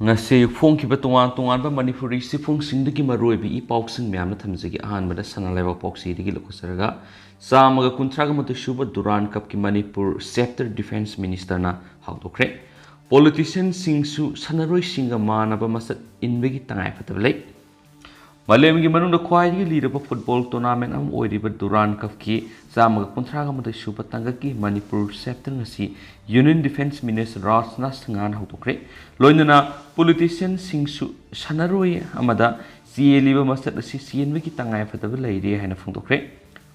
ngase phongkiba tongan tongan ba manipuri sifung singdagi maroi bi ipausing myamna thamjagi ahanbada sanaleba poksi digi lokosaraga samaga kuntraga matu shuba duran kap ki manipur sector defense minister na hawdokre politician singsu sanaroi singa manaba masat inbegi tangai fatablai Malemgi manung da khwaigi liraba football tournament am oiriba duran kap ki samaga kuntraga matu shuba tangaki manipur sector ngasi union defense minister rajna singan hawdokre loinana politician singsu sanaroi amada sieliba masat asi sienbegi tangai fataba lairi haina phongdokre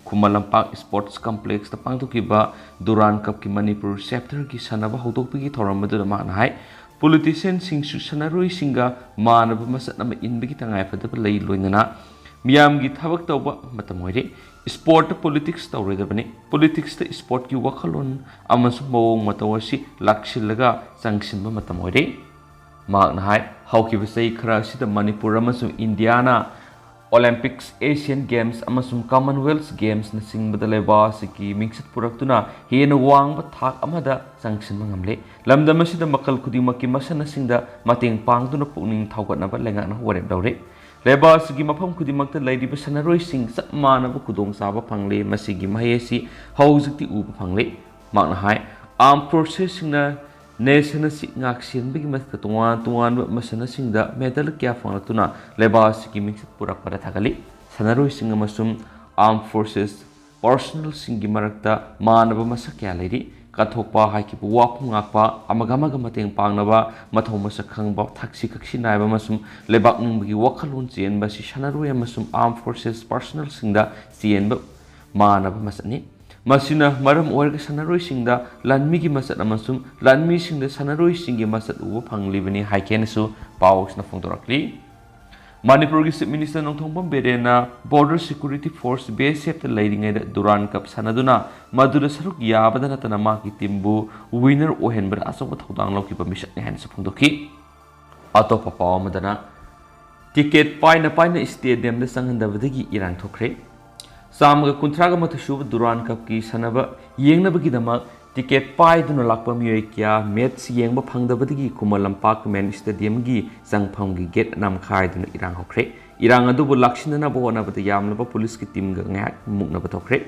Kumalampak Sports Complex ta pangtukiba duran kap ki manipur sector ki sanaba hawdokpigi thoramadu da man hai politician singsu sanaroi singa manaba masat nama inbegi tangai fataba lai loinana miyam gi thabak tawba matam oire sport politics tawredabani politics ta sport ki wakhalon amasu mawong matawasi lakshillaga sangsinba matam oire magna hai hawkiba sei khara sida manipur amasu indiana Olympics Asian Games amasum Commonwealth Games na singbada leba siki mingsat puraktuna hena wangba thak amada sangsin mangamle lamdam asida makal khudimaki masana singda mateng pangduna pukning thawgatnaba lengana warep dawre leba sigi mafam khudimakta lairiba sanaroi sing sapmanaba kudong saba phangle masigi mahesi hawjukti uba phangle magna hai armed forces singna Nation si ngak sin bigi mas tungan masana singda medal kya fangatuna lebas ki mixed purak pada thakali sanaroi singa masum armed forces personal singi marakta manaba masak kya lairi kathokpa haiki wapum ngakpa amagama mateng pangnaba mathom masakhang ba thaksi kaksi naiba masum lebak nungbi wakhalun chen ba si sanaroi masum armed forces personal singda cn ba manaba masani Masina maram orga sanaroi singda lanmi gi masat amasum lanmi singda sanaroi singi masat uba phanglibani haikenesu paus na phongdorakli Manipur gi Chief Minister Nongthongpam Berena Border Security Force BSF ta leiringai da Duran Cup sanaduna madura saruk yabada natana ma ki timbu winner ohenbar asoba thodang lauki ba misat ne han sa phongdoki atopa paw madana ticket paina stadium da sanghandabadagi irang thokre Samaga kuntraga mathushuba duran kap ki sanaba yengnabagi dama ticket pai duna lakpa miyoi kya match yengba phangdabadagi Kumalampak men stadium gi sangpham gi gate nam khai duna irang hokre irang adubu lakshindana bona bata yamlaba police ki team ga ngak mukna bathokre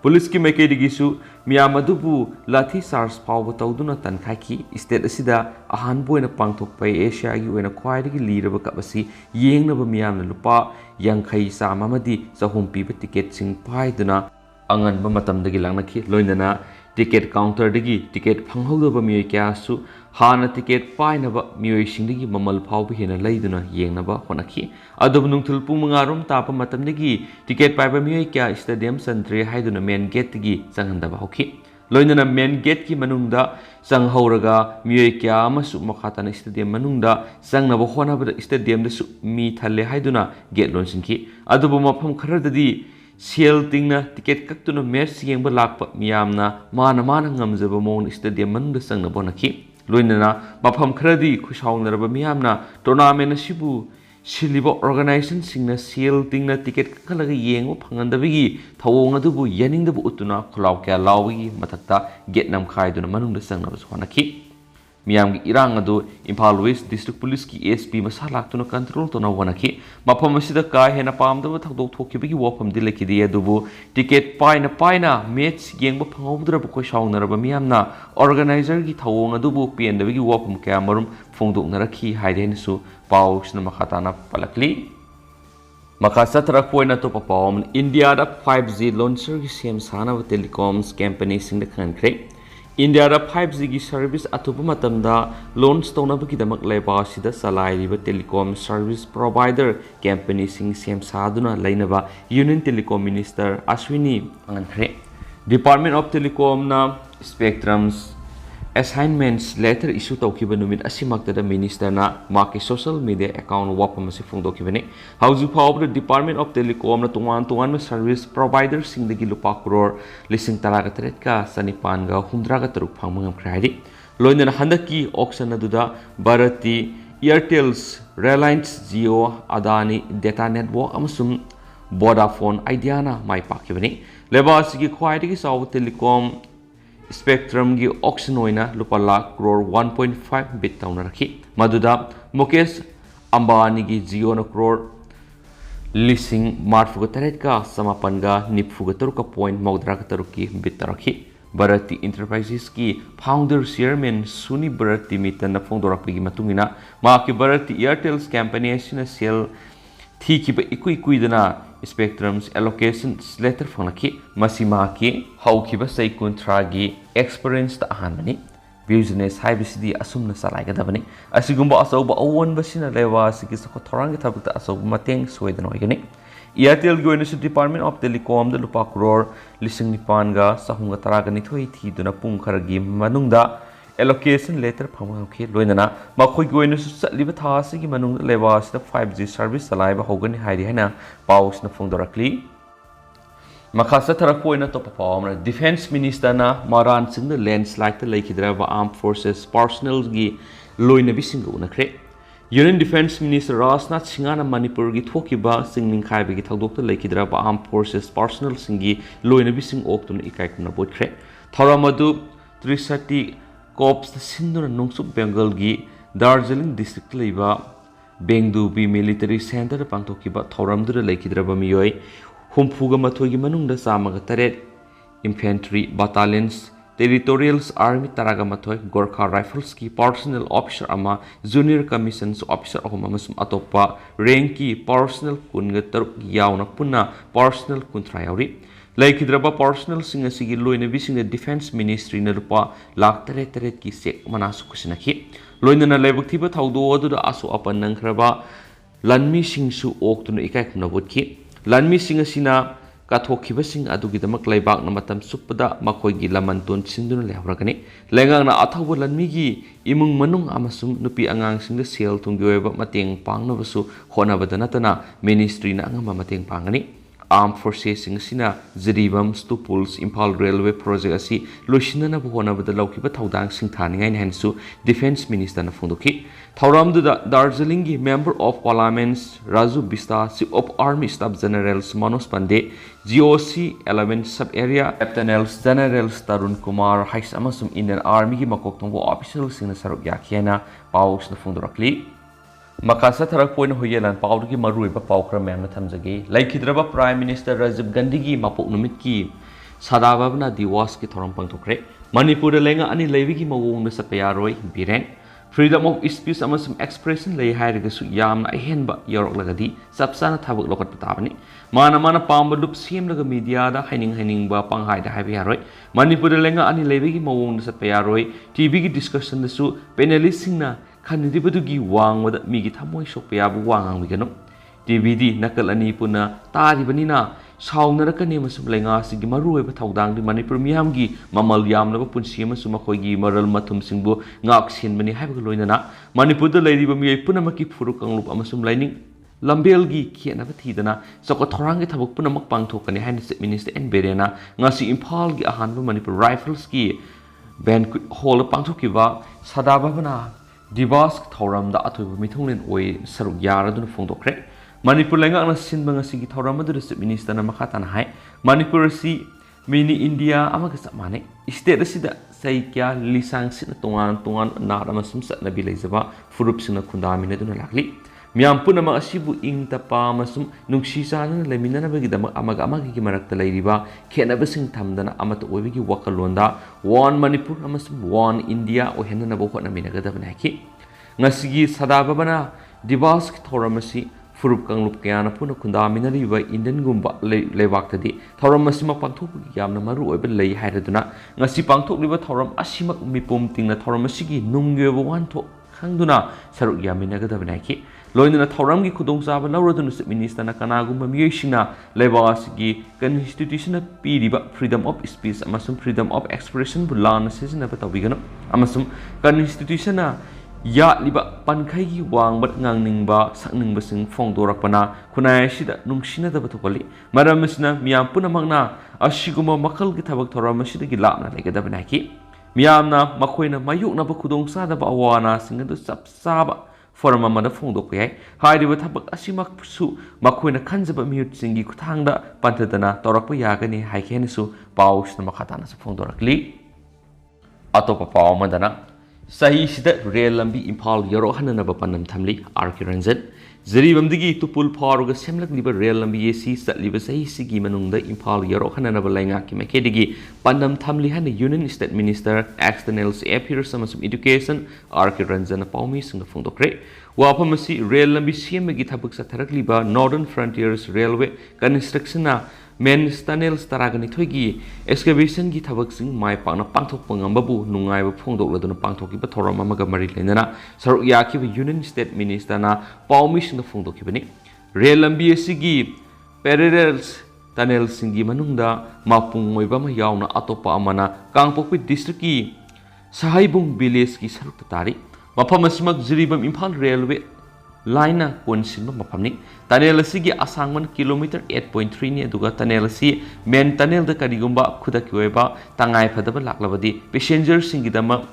police ki maikei su miyam adubu lathi charge pawba tawduna tankhaki state asida ahan boina pangthok pai asia gi oina khwaidagi liraba kapasi yengnaba miyamna lupa yankhai samamadi sahum piba ticket sing paiduna anganba matamdagi langnaki loinana ticket counter dagi ticket phanghodaba miyoi kya su hana ticket painaba miyoi singdagi mamal phawba hena leiduna yengnaba honaki adubu nungthul pung mangarom tapa matamdagi ticket paiba miyoi kya stadium santre haiduna main gate dagi sanghandaba hoki loinana main gate ki manungda sanghauraga miyoi kya amasu makhatana stadium manungda sangnaba honaba stadium da su mi thalle haiduna gate lonsingki adubu mafam kharadadi Sel tingna tiket kaktuna match yengba lakpa miyamna mana ngamjaba mon stadium manungda sangna bonaki loinana mafam kharadi khushawnaraba miyamna tournament asibu siliba organization singna sel tingna tiket kalaga yengba phangandabigi thawong adubu yaningdabu utuna khulaw kya lawgi mathakta gate nam khaiduna manungda sangna bonaki Miyam gi irang adu Imphal West District Police ki SP masalak tuna control tuna wanaki mafam asida ka hena pamdaba thakdok thokibigi wafam dilekidi adubu ticket paina match yengba phangobdra bu ko shawnaraba miyamna organizer gi thawong adubu pendabigi wafam kya marum phongdoknarakhi haidensu pausna makhatana palakli Makasa tarak poina to papawm India da 5G launcher gi sem sana telecoms company singda khankhre India da 5G gi service atupa matamda launch tonabagi damak leba sida salairiba telecom service provider company sing sem saduna lainaba Union Telecom Minister Ashwini Angankhre Department of Telecom na spectrums assignments letter issue tawkiba numit asimakta da minister na maki social media account wapamasi phongdokibani hauju phawbra Department of Telecom na tungan service provider singdagi lupa crore lising taraga tret ka sanipan ga humdra ga taruk phangmangam khraidi loinana handaki auction aduda Bharati Airtel's Reliance Jio Adani Data Network amasum Vodafone Idea na mai pakibani lebasigi khwaidagi saw telecom spectrum की auction होइना लुपा lakh crore 1.5 bit तौना रखी मदुदा मुकेश अंबानी की जियो न करोड़ लिसिंग मार्फुगा तरेट का समापनगा निफुगा तरुका point मौद्रा का तरुक की bit रखी Bharti enterprises की founder chairman सुनी भारती मितन फोंदोरकपगी मतुंगिना माकी भारती एयरटेल्स कंपनी असिना सेल थीखिबा इकुइदना स्पेक्ट्रम्स एलोकेशन लेटर फंगनखि मसी माकी हौखिबा सै कुंथ्रागी एक्सपीरियंस ता अहानबनी बिजनेस हाइबिसिदी असुमना सलाइगदबनी असिगुंबा असौबा अवनबसिना लेवा सिकी सखो थोरांगी थबकता असौबा मतेंग सोयदन होयगनी एयरटेल की डिपार्टमेंट ऑफ टेलीकॉम लुपा करोड़ लिसिंग निपानगा सहूंगा तरागा निथोई थीदुना पुंग खरगी मनुंगदा एलोकेशन लेटर फंगखि लोइनना मखोई की ओइनसु चलिबा थासिगी मनुंग लेवासिदा 5G सर्विस चलाइबा होगनी हाइरि हैना पाउसना फोंदोरकली मखासा थरक पोइना तो पावमना डिफेंस मिनिस्टर ना मारान सिंग लैंडस्लाइड लेखिद्रबा आर्म फोर्सेस पर्सनल की लोइनबी सिंग उनखरे union defence minister Rajnath Singh Manipur की थोकिबा सिंगनिंखाइबी की थौदोक्ता लेखिद्रबा आर्म फोर्सेस पर्सनल सिंगी लोइनबी सिंग ओक्तुना इकाइकुना बोइख्रे थौरमदु 330 कोप्स सिंदुना नोंसुक बेंगल की दार्जिलिंग डिस्ट्रिक्ट लेबा बेंगदुबी मिलिटरी सेंटर पांथोकिबा थौरमदुदा लेखिद्रबा मियोय हुमफुगा मथोगी मनुंगदा चामगा तरेट इन्फेंट्री बटालियंस टेरिटोरियल्स आर्मी तरागा मथोय गोरखा राइफल्स की पर्सनल ऑफिसर अमा जूनियर कमीशन ऑफिसर अहुम अमसुम अतोपा रैंक की पर्सनल कुनगा तरुक यावना पुन्ना पर्सनल कुंथ्रा यावरी लेखिद्रबा पर्सनल सिंग असिगी लोइनबी सिंग डिफेंस मिनिस्ट्री न रुपा लाख तरेट की चेक मनासु खुसिनखि लोइनना लेबक्थिबा थौदो अदुदा आसु अपन नंखरबा लन्मी सिंगसु ओक्तुना इकाइकुना बोटखि लन्मी सिंग असिना काथोखिबसिंग अदुगिदमक लेबाकना मतम सुपदा मखोइगी लमनतोन सिंदुना लेहरगनी लेंगांगना अथौबा लन्मीगी इमुंग मनुंग अमसुम नुपी आंगांगसिंग सेल थुंगी ओइबा मतेंग पांगनबसु होनबदा नतना मिनिस्ट्री ना अंगमा मतेंग पांगनी आर्म फोर्सेस सिंगसिना जिरीबम स्टूपुल्स इम्फाल रेलवे प्रोजेक्ट असी लोइसिनना होनबदा लौखिबा थौदांग सिंथानिंगाइन हनसु डिफेंस मिनिस्टर ना फोंदोखि थौरामदुदा दार्जिलिंग की member of parliaments Raju Bista chief of army staff generals Manoj Pande GOC 11 sub area lieutenants generals Tarun Kumar हाइस अमसुम इंडियन आर्मी की मकोक्तोंबो ऑफिशियल सिंगना सरुक याखियाना पाउसना फोंदोरकली मखासा थरक पोइन होयेलन पाउड की मरुइबा पाउखर मैम थमजगे लेखिद्रबा प्राइम मिनिस्टर राजीव गांधी की मपोक नुमित की सादाबाबना दिवस की थोरम पंगथोखरे मणिपुर लेंगा अनि लेवी की मवोंग न सपया रोय बिरेन फ्रीडम ऑफ स्पीच अमसुम एक्सप्रेशन ले हायरगसु यामना अहेनबा यौरकलगदी सबसाना थाबक लोकत ताबनी माना पांब लुप सेमलग मीडिया दा हाइनिंग पांगहाइदा हाइबा यारोय मणिपुर लेंगा अनि लेवी की मवोंग न सपया रोय टीवी की डिस्कशन दसु पैनलिस्ट सिंगना खानिदिबदुगी वांगवदा मीगी थमोय सोपयाबु वांगांगविगनो टीवीदी नकल अनि पुना तारिबनिना साउनरकने मसुम लेंगा सिगी मरुएबा थौदांगदि मणिपुर मियामगी ममल यामनबा पुनसि मसुम मखोयगी मरल मथुम सिंगबु ngak सिनबनि हाइबग लोइनना मणिपुरदा लेरिबा मियै पुनमकी फुरु कंगलुप अमसुम लाइनिंग लंबेलगी खेनबा थीदना सको थोरांगी थबक पुनमक पांगथोकने हाइन चीफ मिनिस्टर एन बेरेना ngasi इम्फाल की अहानबा मणिपुर राइफल्स की बैंक्वेट हॉल पांगथोकिबा सदाबाबना दिवास थौरम दा अथोब मिथुंगलेन ओय सरुक यारदुन फोंदोखरे मणिपुर लेंगांगना सिनबा ngasi की थौरम अदु चीफ मिनिस्टर ना मखाताना हाय मणिपुर सी मिनी इंडिया अमग समाने स्टेट असिदा सै क्या लिसांग सिन तोंगान नार अमसुम सतनबी लेजबा फुरुप सिन खुंदामिने दुना लाखली मियाम पुनम असिबु इंग तपा मसुम नुक्सी चान लेमिननबगिदम अमग अमगी मरक्ता लेरिबा खेनबसिंग थमदना अमत ओइबगी वकलोंदा वन मणिपुर अमसुम वन इंडिया ओहेननबो होनमिनगदबनाखि ngasiगी सदाबबना दिवास थौरमसी फुरुप कंगलुप कयाना पुन खुंदामिनरिबा इंडियन गुंबा लेबाक्तदी थौरम असिमा पांथोकगी यामना मरु ओइबा लei हाइरदुना ngasi पांथोकलिबा थौरम असिमक मिपुम तिंगना थौरम असिगी नुंगेबो वानथो खंगदुना सरुक यामिनगदबनाखि लोइनना थौरम की खुदोंचाबा लौरदुना चीफ मिनिस्टर कनागुंबा मियोइसिना लेबासगी कॉन्स्टिट्यूशन पीरिबा फ्रीडम ऑफ स्पीच अमसुम फ्रीडम ऑफ एक्सप्रेशन बु लान सिजनबा तौबिगनो अमसुम कॉन्स्टिट्यूशन यालिबा पनखैगी वांगबत ngangningba sakningbasing phongdorapana खुनायसिदा नुंगसिनदबा थोकली मरमसिना मियाम पुनमकना असिगुमा मखलगी थबक थोरमसिदगी लापना लेगदबनाखि मियामना मखोइना मायुकनबा खुदोंचादबा अवाना सिंगदु सबसाबा फोरम अमदा फोंदोक याय हाइरिबा थबक असिमकसु मखोइना खंजबा मियुतसिंगी खुथांगदा पंथदना तौरकपा यागनी हाइखेनसु पाउसना मखातानासु फोंदोरकली ꯑꯇꯣꯞꯄ ꯄꯥꯎ ꯑꯃꯗꯅ ꯆꯍꯤꯁꯤꯗ ꯔꯦꯜ ꯂꯝꯕꯤ ꯏꯝꯐꯥꯜ ꯌꯧꯔꯛꯍꯟꯅꯅꯕ ꯄꯥꯟꯗꯝ ꯊꯝꯂꯤ ꯑꯥꯔ.ꯀꯦ. ꯔꯟꯖꯟ ꯖꯤꯔꯤꯕꯝꯗꯒꯤ ꯇꯨꯄꯨꯜ ꯐꯥꯎꯔꯒ ꯁꯦꯝꯂꯛꯂꯤꯕ ꯔꯦꯜ ꯂꯝꯕꯤ ꯑꯁꯤ ꯆꯠꯂꯤꯕ ꯆꯍꯤꯁꯤꯒꯤ ꯃꯅꯨꯡꯗ ꯏꯝꯐꯥꯜ ꯌꯧꯔꯛꯍꯟꯅꯅꯕ ꯂꯩꯉꯥꯛꯀꯤ ꯃꯥꯏꯀꯩꯗꯒꯤ ꯄꯥꯟꯗꯝ ꯊꯝꯂꯤ ꯍꯥꯏꯅ union state minister external affairs ꯑꯃꯁꯨꯡ ꯏꯗꯨꯀꯦꯁꯟ ꯑꯥꯔ.ꯀꯦ. ꯔꯟꯖꯟꯅ ꯄꯥꯎꯃꯤꯁꯤꯡꯗ ꯐꯣꯡꯗꯣꯛꯈ꯭ꯔꯦ꯫ ꯋꯥꯐꯝ ꯑꯁꯤ ꯔꯦꯜ ꯂꯝꯕꯤ ꯁꯦꯝꯕꯒꯤ ꯊꯕꯛ ꯆꯠꯊꯔꯛꯂꯤꯕ ꯅꯣꯔꯗꯔꯟ ꯐ꯭ꯔꯟꯇꯤꯌꯔꯁ ꯔꯦꯜꯋꯦ ꯀꯟꯁꯇ꯭ꯔꯛꯁꯟꯅ ꯃꯦꯟꯁ ꯇꯅꯦꯜꯁ 12ꯒꯤ ꯑꯦꯛꯁꯀꯦꯚꯦꯁꯟꯒꯤ ꯊꯕꯛꯁꯤꯡ ꯃꯥꯏ ꯄꯥꯛꯅ ꯄꯥꯡꯊꯣꯛꯄ ꯉꯝꯕꯕꯨ ꯅꯨꯡꯉꯥꯏꯕ ꯐꯣꯡꯗꯣꯛꯂꯗꯨꯅ ꯄꯥꯡꯊꯣꯛꯈꯤꯕ ꯊꯧꯔꯝ ꯑꯃꯒ ꯃꯔꯤ ꯂꯩꯅꯅ ꯁꯔꯨꯛ ꯌꯥꯈꯤꯕ ꯌꯨꯅꯤꯌꯟ ꯁ꯭ꯇꯦꯠ ꯃꯤꯅꯤꯁꯇꯔꯅ ꯄꯥꯎꯃꯤꯁꯤꯡꯗ ꯐꯣꯡꯗꯣꯛꯈꯤꯕꯅꯤ꯫ ꯔꯦꯜ ꯂꯝꯕꯤ ꯑꯁꯤꯒꯤ ꯄꯦꯔꯦꯂꯦꯜꯁ ꯇꯅꯦꯜꯁꯤꯡꯒꯤ ꯃꯅꯨꯡꯗ ꯃꯄꯨꯡ ꯑꯣꯏꯕ ꯑꯃ ꯌꯥꯎꯅ ꯑꯇꯣꯞꯄ ꯑꯃꯅ ꯀꯥꯡꯄꯣꯛꯄꯤ ꯗꯤꯁꯇ꯭ꯔꯤꯛꯀꯤ ꯁꯍꯥꯏꯕꯨꯡ ꯚꯤꯂꯦꯖꯀꯤ ꯁꯔꯨꯛꯇ ꯇꯥꯔꯤ꯫ ꯃꯐꯝ ꯑꯁꯤꯃꯛ ꯖꯤꯔꯤꯕꯝ ꯏꯝꯐꯥꯜ ꯔꯦꯜꯋꯦ ꯂꯥꯏꯟꯅ ꯀꯣꯟꯁꯤꯟꯕ ꯃꯐꯝꯅꯤ꯫ ꯇꯅꯦꯜ ꯑꯁꯤꯒꯤ ꯑꯁꯥꯡꯕꯅ ꯀꯤꯂꯣꯃꯤꯇꯔ 8.3ꯅꯤ ꯑꯗꯨꯒ ꯇꯅꯦꯜ ꯑꯁꯤ ꯃꯦꯟ ꯇꯅꯦꯜꯗ ꯀꯔꯤꯒꯨꯝꯕ ꯈꯨꯗꯛꯀꯤ ꯑꯣꯏꯕ ꯇꯉꯥꯏꯐꯗꯕ ꯂꯥꯛꯂꯕꯗꯤ ꯄꯦꯁꯦꯟꯖꯔꯁꯤꯡꯒꯤꯗꯃꯛ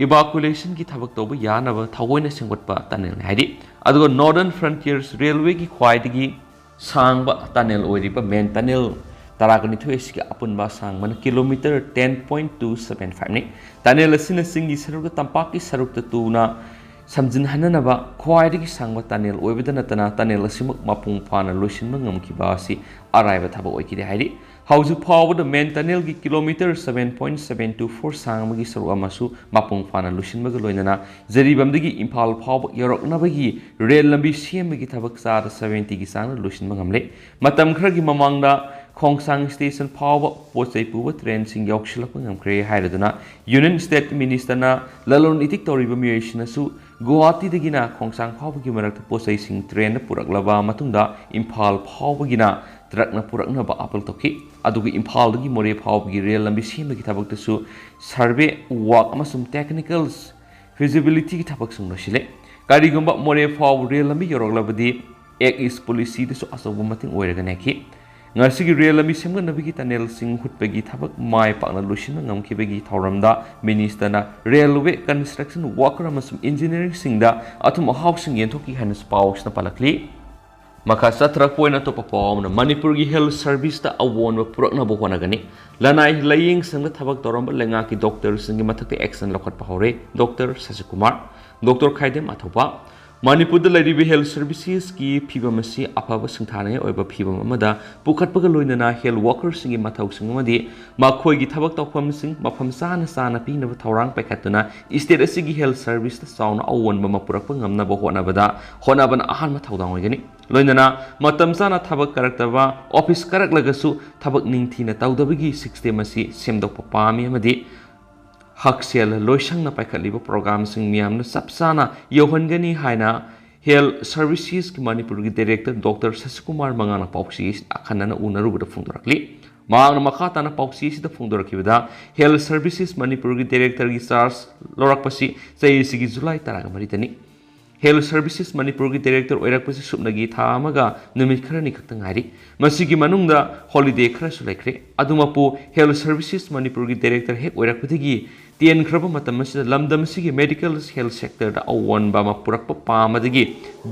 ꯏꯚꯥꯀꯨꯂꯦꯁꯟꯒꯤ ꯊꯕꯛ ꯇꯧꯕ ꯌꯥꯅꯕ ꯊꯑꯣꯏꯅ ꯁꯦꯝꯒꯠꯄ ꯇꯅꯦꯜꯅꯤ ꯍꯥꯏꯔꯤ꯫ ꯑꯗꯨꯒ ꯅꯣꯔꯗꯔꯟ ꯐ꯭ꯔꯟꯇꯤꯌꯔꯁ ꯔꯦꯜꯋꯦꯒꯤ ꯈ꯭ꯋꯥꯏꯗꯒꯤ ꯁꯥꯡꯕ ꯇꯅꯦꯜ ꯑꯣꯏꯔꯤꯕ ꯃꯦꯟ ꯇꯅꯦꯜ 12 ꯑꯁꯤꯒꯤ ꯑꯄꯨꯟꯕ ꯑꯁꯥꯡꯕꯅ ꯀꯤꯂꯣꯃꯤꯇꯔ 10.275ꯅꯤ꯫ ꯇꯅꯦꯜ ꯑꯁꯤꯅ ꯆꯤꯡꯒꯤ ꯁꯔꯨꯛꯇ ꯇꯝꯄꯥꯛꯀꯤ ꯁꯔꯨꯛꯇ ꯇꯨꯅ ꯁꯝꯖꯤꯟꯍꯟꯅꯅꯕ ꯈ꯭ꯋꯥꯏꯗꯒꯤ ꯁꯥꯡꯕ ꯇꯅꯦꯜ ꯑꯣꯏꯕꯇ ꯅꯠꯇꯅ ꯇꯅꯦꯜ ꯑꯁꯤꯃꯛ ꯃꯄꯨꯡ ꯐꯥꯅ ꯂꯣꯏꯁꯤꯟꯕ ꯉꯝꯈꯤꯕ ꯑꯁꯤ ꯑꯔꯥꯏꯕ ꯊꯕꯛ ꯑꯣꯏꯈꯤꯗꯦ ꯍꯥꯏꯔꯤ꯫ ꯍꯧꯖꯤꯛ ꯐꯥꯎꯕꯗ ꯃꯦꯟ ꯇꯅꯦꯜꯒꯤ ꯀꯤꯂꯣꯃꯤꯇꯔ 7.724 ꯁꯥꯡꯕꯒꯤ ꯁꯔꯨꯛ ꯑꯃꯁꯨ ꯃꯄꯨꯡ ꯐꯥꯅ ꯂꯣꯏꯁꯤꯟꯕꯒ ꯂꯣꯏꯅꯅ ꯖꯤꯔꯤꯕꯝꯗꯒꯤ ꯏꯝꯐꯥꯜ ꯐꯥꯎꯕ ꯌꯧꯔꯛꯅꯕꯒꯤ ꯔꯦꯜ ꯂꯝꯕꯤ ꯁꯦꯝꯕꯒꯤ ꯊꯕꯛ ꯆꯥꯗ 70ꯒꯤ ꯆꯥꯡꯗ ꯂꯣꯏꯁꯤꯟꯕ ꯉꯝꯂꯦ꯫ ꯃꯇꯝ ꯈꯔꯒꯤ ꯃꯃꯥꯡꯗ ꯈꯣꯡꯁꯥꯡ ꯁ꯭ꯇꯦꯁꯟ ꯐꯥꯎꯕ ꯄꯣꯠꯆꯩ ꯄꯨꯕ ꯇ꯭ꯔꯦꯟꯁꯤꯡ ꯌꯧꯁꯤꯜꯂꯛꯄ ꯉꯝꯈ꯭ꯔꯦ ꯍꯥꯏꯔꯗꯨꯅ ꯌꯨꯅꯤꯌꯟ ꯁ꯭ꯇꯦꯠ ꯃꯤꯅꯤꯁꯇꯔꯅ ꯂꯂꯣꯟ ꯏꯇꯤꯛ ꯇꯧꯔꯤꯕ ꯃꯤꯑꯣꯏꯁꯤꯡꯅꯁꯨ ꯒꯨꯋꯥꯍꯥꯇꯤꯗꯒꯤꯅ ꯈꯣꯡꯁꯥꯡ ꯐꯥꯎꯕꯒꯤ ꯃꯔꯛꯇ ꯄꯣꯠꯆꯩꯁꯤꯡ ꯇ꯭ꯔꯦꯟꯗ ꯄꯨꯔꯛꯂꯕ ꯃꯇꯨꯡꯗ ꯏꯝꯐꯥꯜ ꯐꯥꯎꯕꯒꯤꯅ ꯇ꯭ꯔꯛꯅ ꯄꯨꯔꯛꯅꯕ ꯑꯥꯄꯤꯜ ꯇꯧꯈꯤ꯫ ꯑꯗꯨꯒ ꯏꯝꯐꯥꯜꯗꯒꯤ ꯃꯣꯔꯦ ꯐꯥꯎꯕꯒꯤ ꯔꯦꯜ ꯂꯝꯕꯤ ꯁꯦꯝꯕꯒꯤ ꯊꯕꯛꯇꯁꯨ ꯁꯔꯚꯦ ꯋꯥꯛ ꯑꯃꯁꯨꯡ ꯇꯦꯛꯅꯤꯀꯦꯜ ꯐꯤꯖꯤꯕꯤꯂꯤꯇꯤꯒꯤ ꯊꯕꯛꯁꯤꯡ ꯂꯣꯏꯁꯤꯜꯂꯦ꯫ ꯀꯔꯤꯒꯨꯝꯕ ꯃꯣꯔꯦ ꯐꯥꯎꯕ ꯔꯦꯜ ꯂꯝꯕꯤ ꯌꯧꯔꯛꯂꯕꯗꯤ ꯑꯦꯛ ꯏꯁ ꯄꯣꯂꯤꯁꯤꯗꯁꯨ ꯑꯆꯧꯕ ꯃꯇꯦꯡ ꯑꯣꯏꯔꯒ ꯅꯦꯛꯈꯤ꯫ ꯉꯁꯤꯒꯤ ꯔꯦꯜ ꯂꯝꯕꯤ ꯁꯦꯝꯒꯠꯅꯕꯒꯤ ꯇꯅꯦꯜꯁꯤꯡ ꯍꯨꯠꯄꯒꯤ ꯊꯕꯛ ꯃꯥꯏ ꯄꯥꯛꯅ ꯂꯣꯏꯁꯤꯟꯕ ꯉꯝꯈꯤꯕꯒꯤ ꯊꯧꯔꯝꯗ ꯃꯤꯅꯤꯁꯇꯔꯅ ꯔꯦꯜꯋꯦ ꯀꯟꯁꯇ꯭ꯔꯛꯁꯟ ꯋꯥꯀꯔ ꯑꯃꯁꯨꯡ ꯏꯟꯖꯤꯅꯤꯌꯔꯁꯤꯡꯗ ꯑꯊꯨꯝ ꯑꯍꯥꯎꯁꯤꯡ ꯌꯦꯟꯊꯣꯛꯈꯤ ꯍꯥꯏꯅꯁꯨ ꯄꯥꯎꯁꯤꯅ ꯄꯜꯂꯛꯂꯤ꯫ ꯃꯈꯥ ꯆꯠꯊꯔꯛꯄ ꯑꯣꯏꯅ ꯑꯇꯣꯞꯄ ꯄꯥꯎ ꯑꯃꯅ ꯃꯅꯤꯄꯨꯔꯒꯤ ꯍꯦꯜꯊ ꯁꯔꯚꯤꯁꯇ ꯑꯑꯣꯟꯕ ꯄꯨꯔꯛꯅꯕ ꯍꯣꯠꯅꯒꯅꯤ꯫ ꯂꯅꯥꯏ ꯂꯥꯏꯌꯦꯡꯁꯪꯗ ꯊꯕꯛ ꯇꯧꯔꯝꯕ ꯂꯩꯉꯥꯛꯀꯤ ꯗꯣꯛꯇꯔꯁꯤꯡꯒꯤ ꯃꯊꯛꯇ ꯑꯦꯛꯁꯟ ꯂꯧꯈꯠꯄ ꯍꯧꯔꯦ꯫ ꯗꯣꯛꯇꯔ ꯁꯁꯤꯀꯨꯃꯥꯔ, ꯗꯣꯛꯇꯔ ꯈꯥꯏꯗꯦꯝ ꯑꯊꯧꯕ, ꯃꯅꯤꯄꯨꯔꯗ ꯂꯩꯔꯤꯕ ꯍꯦꯜꯊ ꯁꯔꯚꯤꯁꯦꯁꯀꯤ ꯐꯤꯕꯝ ꯑꯁꯤ ꯑꯐꯕ ꯁꯤꯡꯊꯥꯅꯤꯡꯉꯥꯏ ꯑꯣꯏꯕ ꯐꯤꯕꯝ ꯑꯃꯗ ꯄꯨꯈꯠꯄꯒ ꯂꯣꯏꯅꯅ ꯍꯦꯜꯊ ꯋꯥꯔꯀꯔꯁꯤꯡꯒꯤ ꯃꯊꯧꯁꯤꯡ ꯑꯃꯗꯤ ꯃꯈꯣꯏꯒꯤ ꯊꯕꯛ ꯇꯧꯐꯝꯁꯤꯡ ꯃꯐꯝ ꯆꯥꯅ ꯄꯤꯅꯕ ꯊꯧꯔꯥꯡ ꯄꯥꯏꯈꯠꯇꯨꯅ ꯁ꯭ꯇꯦꯠ ꯑꯁꯤꯒꯤ ꯍꯦꯜꯊ ꯁꯔꯚꯤꯁꯇ ꯆꯥꯎꯅ ꯑꯑꯣꯟꯕ ꯑꯃ ꯄꯨꯔꯛꯄ ꯉꯝꯅꯕ ꯍꯣꯠꯅꯕꯅ ꯑꯍꯥꯟꯕ ꯊꯧꯗꯥꯡ ꯑꯣꯏꯒꯅꯤ꯫ ꯂꯣꯏꯅꯅ ꯃꯇꯝ ꯆꯥꯅ ꯊꯕꯛ ꯀꯔꯛꯇꯕ, ꯑꯣꯐꯤꯁ ꯀꯔꯛꯂꯒꯁꯨ ꯊꯕꯛ ꯅꯤꯡꯊꯤꯅ ꯇꯧꯗꯕꯒꯤ ꯁꯤꯁꯇꯦꯝ ꯑꯁꯤ ꯁꯦꯝꯗꯣꯛꯄ ꯄꯥꯝꯃꯤ ꯑꯃꯗꯤ ꯍꯛꯁꯦꯜ ꯂꯣꯏꯁꯪꯅ ꯄꯥꯏꯈꯠꯂꯤꯕ ꯄ꯭ꯔꯣꯒ꯭ꯔꯥꯝꯁꯤꯡ ꯃꯤꯌꯥꯝꯅ ꯆꯞ ꯆꯥꯅ ꯌꯧꯍꯟꯒꯅꯤ ꯍꯥꯏꯅ ꯍꯦꯜꯊ ꯁꯔꯚꯤꯁꯦꯁꯀꯤ ꯃꯅꯤꯄꯨꯔꯒꯤ ꯗꯥꯏꯔꯦꯛꯇꯔ ꯗꯣꯛꯇꯔ ꯁꯁꯤꯀꯨꯃꯥꯔ ꯃꯉꯥꯅ ꯄꯥꯎꯆꯦ ꯑꯈꯟꯅꯅ ꯎꯅꯔꯨꯕꯗ ꯐꯣꯡꯗꯣꯔꯛꯂꯤ꯫ ꯃꯍꯥꯛꯅ ꯃꯈꯥ ꯇꯥꯅ ꯄꯥꯎꯆꯦ ꯑꯁꯤꯗ ꯐꯣꯡꯗꯣꯔꯛꯈꯤꯕꯗ ꯍꯦꯜꯊ ꯁꯔꯚꯤꯁꯦꯁ ꯃꯅꯤꯄꯨꯔꯒꯤ ꯗꯥꯏꯔꯦꯛꯇꯔꯒꯤ ꯆꯥꯔꯖ ꯂꯧꯔꯛꯄꯁꯤ ꯆꯍꯤꯁꯤꯒꯤ ꯖꯨꯂꯥꯏ 13ꯗꯅꯤ꯫ ꯍꯦꯜꯊ ꯁꯔꯚꯤꯁꯦꯁ ꯃꯅꯤꯄꯨꯔꯒꯤ ꯗꯥꯏꯔꯦꯛꯇꯔ ꯑꯣꯏꯔꯛꯄꯁꯤ ꯁꯨꯞꯅꯒꯤ ꯊꯥ ꯑꯃꯒ ꯅꯨꯃꯤꯠ ꯈꯔꯅꯤ ꯈꯛꯇ ꯉꯥꯏꯔꯤ꯫ ꯃꯁꯤꯒꯤ ꯃꯅꯨꯡꯗ ꯍꯣꯂꯤꯗꯦ ꯈꯔꯁꯨ ꯂꯩꯈ꯭ꯔꯦ꯫ ꯑꯗꯨꯃꯛꯄꯨ ꯍꯦꯜꯊ ꯁꯔꯚꯤꯁꯦꯁ ꯃꯅꯤꯄꯨꯔꯒꯤ ꯗꯥꯏꯔꯦꯛꯇꯔ ꯍꯦꯛ ꯑꯣꯏꯔꯛꯄꯗꯒꯤ ꯇꯦꯟꯈ꯭ꯔꯕ ꯃꯇꯝ ꯑꯁꯤꯗ ꯂꯝꯗꯝ ꯑꯁꯤꯒꯤ ꯃꯦꯗꯤꯀꯦꯜ ꯍꯦꯜꯊ ꯁꯦꯛꯇꯔꯗ ꯑꯑꯣꯟꯕ ꯑꯃ ꯄꯨꯔꯛꯄ ꯄꯥꯝꯕꯗꯒꯤ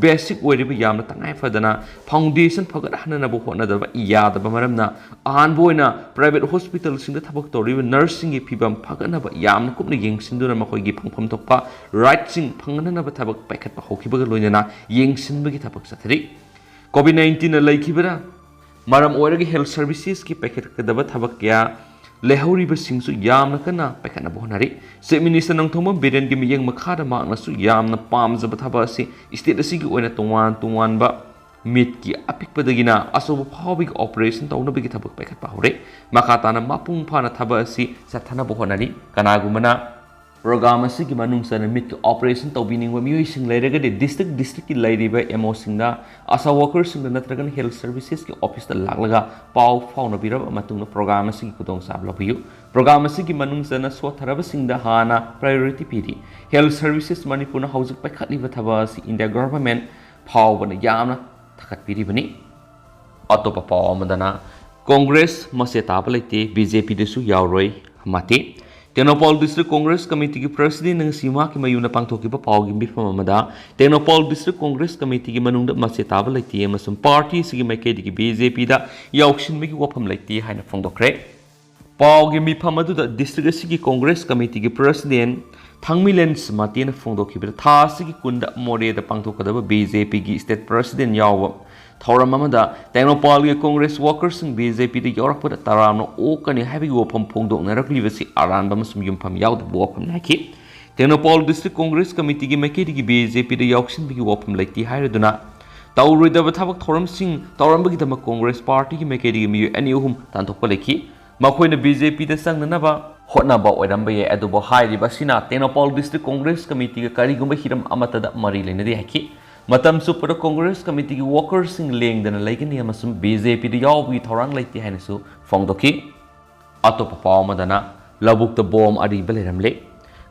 ꯕꯦꯁꯤꯛ ꯑꯣꯏꯔꯤꯕ ꯌꯥꯝꯅ ꯇꯉꯥꯏꯐꯗꯅ ꯐꯥꯎꯟꯗꯦꯁꯟ ꯐꯒꯠꯍꯟꯅꯕ ꯍꯣꯠꯅꯗꯕ ꯌꯥꯗꯕ ꯃꯔꯝꯅ ꯑꯍꯥꯟꯕ ꯑꯣꯏꯅ ꯄ꯭ꯔꯥꯏꯚꯦꯠ ꯍꯣꯁꯄꯤꯇꯥꯜꯁꯤꯡꯗ ꯊꯕꯛ ꯇꯧꯔꯤꯕ ꯅꯔꯁꯁꯤꯡꯒꯤ ꯐꯤꯚꯝ ꯐꯒꯠꯅꯕ ꯌꯥꯝꯅ ꯀꯨꯞꯅ ꯌꯦꯡꯁꯤꯟꯗꯨꯅ ꯃꯈꯣꯏꯒꯤ ꯐꯪꯐꯝ ꯊꯣꯛꯄ ꯔꯥꯏꯠꯁꯤꯡ ꯐꯪꯍꯟꯅꯕ ꯊꯕꯛ ꯄꯥꯏꯈꯠꯄ ꯍꯧꯈꯤꯕꯒ ꯂꯣꯏꯅꯅ ꯌꯦꯡꯁꯤꯟꯕꯒꯤ ꯊꯕꯛ ꯆꯠꯊꯔꯤ꯫ ꯀꯣꯚꯤꯗ-19ꯅ ꯂꯩꯈꯤꯕꯅ ꯃꯔꯝ ꯑꯣꯏꯔꯒ ꯍꯦꯜꯊ ꯁꯔꯚꯤꯁꯦꯁꯀꯤ ꯄꯥꯏꯈꯠꯀꯗꯕ ꯊꯕꯛ ꯀꯌꯥ ꯂꯩꯍꯧꯔꯤꯕꯁꯤꯡꯁꯨ ꯌꯥꯝꯅ ꯀꯟꯅ ꯄꯥꯏꯈꯠꯅꯕ ꯍꯣꯠꯅꯔꯤ꯫ ꯆꯤꯐ ꯃꯤꯅꯤꯁꯇꯔ ꯅꯣꯡꯊꯣꯝꯕꯝ ꯕꯤꯔꯦꯟꯒꯤ ꯃꯤꯠꯌꯦꯡ ꯃꯈꯥꯗ ꯃꯍꯥꯛꯅꯁꯨ ꯌꯥꯝꯅ ꯄꯥꯝꯖꯕ ꯊꯕꯛ ꯑꯁꯤ ꯁ꯭ꯇꯦꯠ ꯑꯁꯤꯒꯤ ꯑꯣꯏꯅ ꯇꯣꯉꯥꯟꯕ ꯃꯤꯠꯀꯤ ꯑꯄꯤꯛꯄꯗꯒꯤꯅ ꯑꯆꯧꯕ ꯐꯥꯎꯕꯒꯤ ꯑꯣꯄꯔꯦꯁꯟ ꯇꯧꯅꯕꯒꯤ ꯊꯕꯛ ꯄꯥꯏꯈꯠꯄ ꯍꯧꯔꯦ꯫ ꯃꯈꯥ ꯇꯥꯅ ꯃꯄꯨꯡ ꯐꯥꯅ ꯊꯕꯛ ꯑꯁꯤ ꯆꯠꯊꯅꯕ ꯍꯣꯠꯅꯔꯤ꯫ ꯀꯅꯥꯒꯨꯝꯕꯅ ꯄ꯭ꯔꯣꯒ꯭ꯔꯥꯝ ꯑꯁꯤꯒꯤ ꯃꯅꯨꯡꯗ ꯃꯤꯠꯀꯤ ꯑꯣꯄꯔꯦꯁꯟ ꯇꯧꯕꯤꯅꯤꯡꯕ ꯃꯤꯑꯣꯏꯁꯤꯡ ꯂꯩꯔꯒꯗꯤ ꯗꯤꯁꯇ꯭ꯔꯤꯛꯀꯤ ꯂꯩꯔꯤꯕ ꯑꯦꯝꯑꯣꯁꯤꯡꯗ, ꯑꯁꯥ ꯋꯥꯔꯀꯔꯁꯤꯡꯗ ꯅꯠꯇ꯭ꯔꯒꯅ ꯍꯦꯜꯊ ꯁꯔꯚꯤꯁꯦꯁꯀꯤ ꯑꯣꯐꯤꯁꯇ ꯂꯥꯛꯂꯒ ꯄꯥꯎ ꯐꯥꯎꯅꯕꯤꯔꯕ ꯃꯇꯨꯡꯗ ꯄ꯭ꯔꯣꯒ꯭ꯔꯥꯝ ꯑꯁꯤꯒꯤ ꯈꯨꯗꯣꯡꯆꯥꯕ ꯂꯧꯕꯤꯌꯨ꯫ ꯄ꯭ꯔꯣꯒ꯭ꯔꯥꯝ ꯑꯁꯤꯒꯤ ꯃꯅꯨꯡꯗ ꯁꯣꯠꯊꯔꯕꯁꯤꯡꯗ ꯍꯥꯟꯅ ꯄ꯭ꯔꯥꯏꯌꯣꯔꯤꯇꯤ ꯄꯤꯔꯤ꯫ ꯍꯦꯜꯊ ꯁꯔꯚꯤꯁꯦꯁ ꯃꯅꯤꯄꯨꯔꯅ ꯍꯧꯖꯤꯛ ꯄꯥꯏꯈꯠꯂꯤꯕ ꯊꯕꯛ ꯑꯁꯤ ꯏꯟꯗꯤꯌꯥ ꯒꯚꯔꯟꯃꯦꯟꯠ ꯐꯥꯎꯕꯅ ꯌꯥꯝꯅ ꯊꯥꯒꯠꯄꯤꯔꯤꯕꯅꯤ꯫ ꯑꯇꯣꯞꯄ ꯄꯥꯎ ꯑꯃꯗꯅ ꯀꯣꯡꯒ꯭ꯔꯦꯁ ꯃꯆꯦ ꯇꯥꯕ ꯂꯩꯇꯦ, ꯕꯤꯖꯦꯄꯤꯗꯁꯨ ꯌꯥꯎꯔꯣꯏ ꯃꯇꯦ꯫ ꯇꯦꯡꯅꯧꯄꯥꯜ ꯗꯤꯁꯇ꯭ꯔꯤꯛ ꯀꯣꯡꯒ꯭ꯔꯦꯁ ꯀꯃꯤꯇꯤꯒꯤ ꯄ꯭ꯔꯁꯤꯗꯦꯟꯠꯅ ꯉꯁꯤ ꯃꯍꯥꯛꯀꯤ ꯃꯌꯨꯝꯗ ꯄꯥꯡꯊꯣꯛꯈꯤꯕ ꯄꯥꯎꯒꯤ ꯃꯤꯐꯝ ꯑꯃꯗ ꯇꯦꯡꯅꯧꯄꯥꯜ ꯗꯤꯁꯇ꯭ꯔꯤꯛ ꯀꯣꯡꯒ꯭ꯔꯦꯁ ꯀꯃꯤꯇꯤꯒꯤ ꯃꯅꯨꯡꯗ ꯃꯆꯦ ꯇꯥꯕ ꯂꯩꯇꯦ ꯑꯃꯁꯨꯡ ꯄꯥꯔꯇꯤ ꯑꯁꯤꯒꯤ ꯃꯥꯏꯀꯩꯗꯒꯤ ꯕꯤꯖꯦꯄꯤꯗ ꯌꯥꯎꯁꯤꯟꯕꯒꯤ ꯋꯥꯐꯝ ꯂꯩꯇꯦ ꯍꯥꯏꯅ ꯐꯣꯡꯗꯣꯛꯈ꯭ꯔꯦ꯫ ꯄꯥꯎꯒꯤ ꯃꯤꯐꯝ ꯑꯗꯨꯗ ꯗꯤꯁꯇ꯭ꯔꯤꯛ ꯑꯁꯤꯒꯤ ꯀꯣꯡꯒ꯭ꯔꯦꯁ ꯀꯃꯤꯇꯤꯒꯤ ꯄ꯭ꯔꯁꯤꯗꯦꯟ ꯊꯥꯡꯃꯤꯂꯦꯟ ꯁꯃꯥꯇꯦꯅ ꯐꯣꯡꯗꯣꯛꯈꯤꯕꯗ ꯊꯥ ꯑꯁꯤꯒꯤ ꯀꯨꯟꯗ ꯃꯣꯔꯦꯗ ꯄꯥꯡꯊꯣꯛꯀꯗꯕ ꯕꯤꯖꯦꯄꯤꯒꯤ ꯁ꯭ꯇꯦꯠ ꯄ꯭ꯔꯁꯤꯗꯦꯟ ꯌꯥꯎꯕ ꯊꯧꯔꯝ ꯑꯃꯗ ꯇꯦꯡꯅꯧꯄꯥꯜꯒꯤ ꯀꯣꯡꯒ꯭ꯔꯦꯁ ꯋꯥꯀꯔꯁꯤꯡ ꯕꯤꯖꯦꯄꯤꯗ ꯌꯥꯎꯔꯛꯄꯗ ꯇꯔꯥꯝꯅ ꯑꯣꯛꯀꯅꯤ ꯍꯥꯏꯕꯒꯤ ꯋꯥꯐꯝ ꯐꯣꯡꯗꯣꯛꯅꯔꯛꯂꯤꯕꯁꯤ ꯑꯔꯥꯟꯕ ꯑꯃꯁꯨꯡ ꯌꯨꯝꯐꯝ ꯌꯥꯎꯗꯕ ꯋꯥꯐꯝꯅꯤ ꯍꯥꯏꯈꯤ꯫ ꯇꯦꯡꯅꯧꯄꯥꯜ ꯗꯤꯁꯇ꯭ꯔꯤꯛ ꯀꯣꯡꯒ꯭ꯔꯦꯁ ꯀꯃꯤꯇꯤꯒꯤ ꯃꯥꯏꯀꯩꯗꯒꯤ ꯕꯤꯖꯦꯄꯤꯗ ꯌꯥꯎꯁꯤꯟꯕꯒꯤ ꯋꯥꯐꯝ ꯂꯩꯇꯦ ꯍꯥꯏꯔꯗꯨꯅ ꯇꯧꯔꯣꯏꯗꯕ ꯊꯕꯛ ꯊꯧꯔꯝꯁꯤꯡ ꯇꯧꯔꯝꯕꯒꯤꯗꯃꯛ ꯀꯣꯡꯒ꯭ꯔꯦꯁ ꯄꯥꯔꯇꯤꯒꯤ ꯃꯥꯏꯀꯩꯗꯒꯤ ꯃꯤꯑꯣꯏ ꯑꯅꯤ ꯑꯍꯨꯝ ꯇꯥꯟꯊꯣꯛꯄ ꯂꯩꯈꯤ꯫ ꯃꯈꯣꯏꯅ ꯕꯤꯖꯦꯄꯤꯗ ꯆꯪꯅꯅꯕ ꯍꯣꯠꯅꯕ ꯑꯣꯏꯔꯝꯕ ꯌꯥꯏ, ꯑꯗꯨꯕꯨ ꯍꯥꯏꯔꯤꯕ ꯑꯁꯤꯅ ꯇꯦꯡꯅꯧꯄꯥꯜ ꯗꯤꯁꯇ꯭ꯔꯤꯛ ꯀꯣꯡꯒ꯭ꯔꯦꯁ ꯀꯃꯤꯇꯤꯒ ꯀꯔꯤꯒꯨꯝꯕ ꯍꯤꯔꯝ ꯑꯃꯠꯇꯗ ꯃꯔꯤ ꯂꯩꯅꯗꯦ ꯍꯥꯏꯈꯤ꯫ ꯃꯇꯝ ꯆꯨꯞꯄꯗ ꯀꯣꯡꯒ꯭ꯔꯦꯁ ꯀꯃꯤꯇꯤꯒꯤ ꯋꯥꯀꯔꯁꯤꯡ ꯂꯦꯡꯗꯅ ꯂꯩꯒꯅꯤ ꯑꯃꯁꯨꯡ ꯕꯤꯖꯦꯄꯤꯗ ꯌꯥꯎꯕꯒꯤ ꯊꯧꯔꯥꯡ ꯂꯩꯇꯦ ꯍꯥꯏꯅꯁꯨ ꯐꯣꯡꯗꯣꯛꯈꯤ꯫ ꯑꯇꯣꯞꯄ ꯄꯥꯎ ꯑꯃꯗꯅ ꯂꯧꯕꯨꯛꯇ ꯕꯣꯝ ꯑꯔꯤꯕ ꯂꯩꯔꯝꯂꯦ꯫